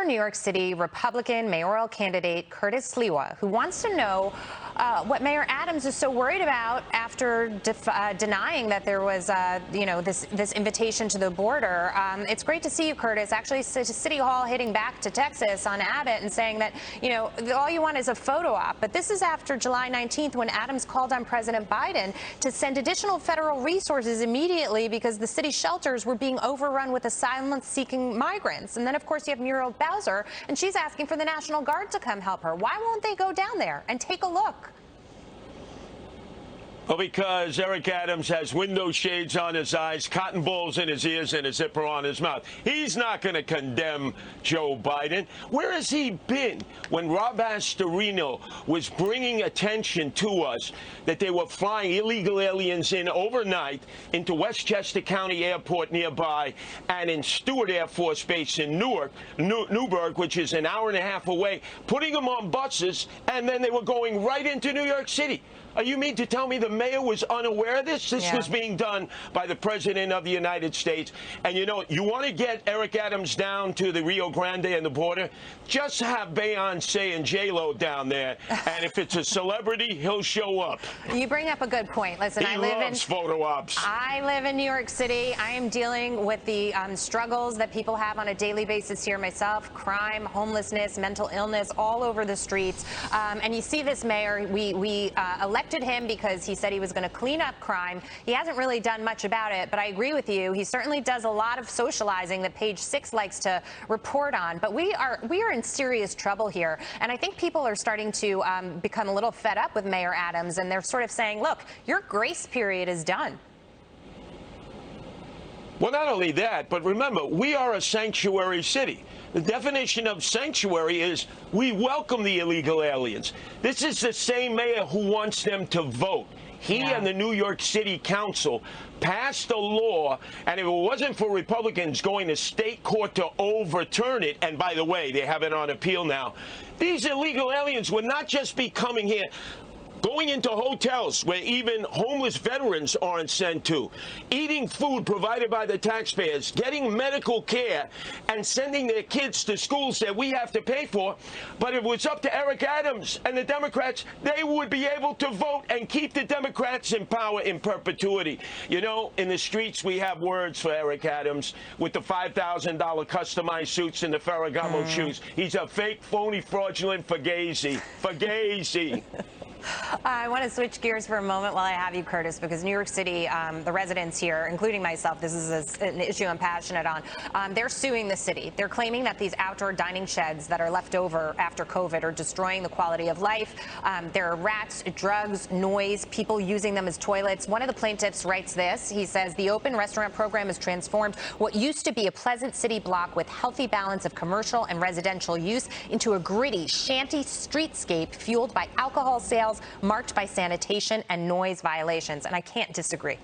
New York City Republican mayoral candidate Curtis Sliwa, who wants to know what Mayor Adams is so worried about after denying that there was, this invitation to the border. It's great to see you, Curtis. Actually, City Hall hitting back to Texas on Abbott and saying that, all you want is a photo op. But this is after July 19th, when Adams called on President Biden to send additional federal resources immediately because the city shelters were being overrun with asylum-seeking migrants. And then, of course, you have Mayoral Bowser, and she's asking for the National Guard to come help her. Why won't they go down there and take a look? Well, because Eric Adams has window shades on his eyes, cotton balls in his ears, and a zipper on his mouth. He's not going to condemn Joe Biden. Where has he been when Rob Astorino was bringing attention to us that they were flying illegal aliens in overnight into Westchester County Airport nearby and in Stewart Air Force Base in Newburgh, which is an hour and a half away, putting them on buses, and then they were going right into New York City? You mean to tell me the mayor was unaware of this? This was being done by the President of the United States. And, you want to get Eric Adams down to the Rio Grande and the border? Just have Beyonce and J-Lo down there. And if it's a celebrity, he'll show up. You bring up a good point. Listen, I live photo ops. I live in New York City. I am dealing with the struggles that people have on a daily basis here myself. Crime, homelessness, mental illness, all over the streets. And you see this mayor, we elected him because he said he was going to clean up crime. He hasn't really done much about it, but I agree with you. He certainly does a lot of socializing that Page 6 likes to report on. But we are in serious trouble here, and I think people are starting to become a little fed up with Mayor Adams, and they're sort of saying, look, your grace period is done. Well, not only that, but remember, we are a sanctuary city. The definition of sanctuary is we welcome the illegal aliens. This is the same mayor who wants them to vote. He and the New York City Council passed a law, and if it wasn't for Republicans going to state court to overturn it, and by the way, they have it on appeal now, these illegal aliens would not just be coming here, going into hotels where even homeless veterans aren't sent to, eating food provided by the taxpayers, getting medical care, and sending their kids to schools that we have to pay for. But if it was up to Eric Adams and the Democrats, they would be able to vote and keep the Democrats in power in perpetuity. In the streets, we have words for Eric Adams with the $5,000 customized suits and the Ferragamo shoes. He's a fake, phony, fraudulent fugazi. Fugazi. I want to switch gears for a moment while I have you, Curtis, because New York City, the residents here, including myself, this is an issue I'm passionate on. They're suing the city. They're claiming that these outdoor dining sheds that are left over after COVID are destroying the quality of life. There are rats, drugs, noise, people using them as toilets. One of the plaintiffs writes this. He says the open restaurant program has transformed what used to be a pleasant city block with healthy balance of commercial and residential use into a gritty, shanty streetscape fueled by alcohol sales, marked by sanitation and noise violations, and I can't disagree.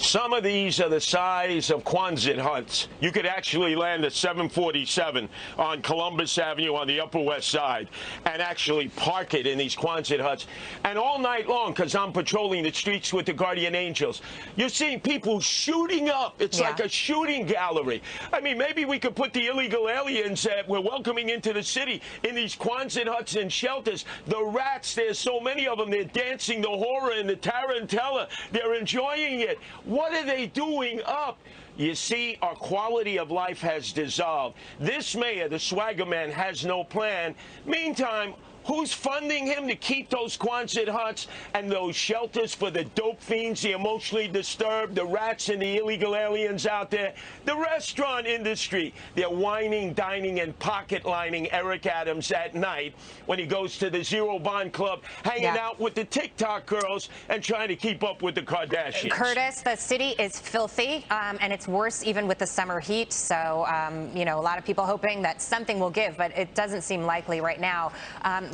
Some of these are the size of Quonset huts. You could actually land a 747 on Columbus Avenue on the Upper West Side and actually park it in these Quonset huts. And all night long, because I'm patrolling the streets with the Guardian Angels, you're seeing people shooting up. It's like a shooting gallery. I mean, maybe we could put the illegal aliens that we're welcoming into the city in these Quonset huts and shelters. The rats, there's so many of them. They're dancing the horror and the tarantella. They're enjoying it. What are they doing up? You see, our quality of life has dissolved. This mayor, the swagger man, has no plan. Meantime, who's funding him to keep those Quonset huts and those shelters for the dope fiends, the emotionally disturbed, the rats and the illegal aliens out there? The restaurant industry. They're whining, dining, and pocket-lining Eric Adams at night when he goes to the Zero Bond Club, hanging out with the TikTok girls and trying to keep up with the Kardashians. Curtis, the city is filthy, and it's worse even with the summer heat. So, a lot of people hoping that something will give, but it doesn't seem likely right now.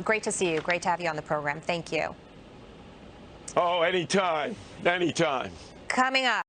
Great to see you. Great to have you on the program. Thank you. Oh, anytime. Anytime. Coming up.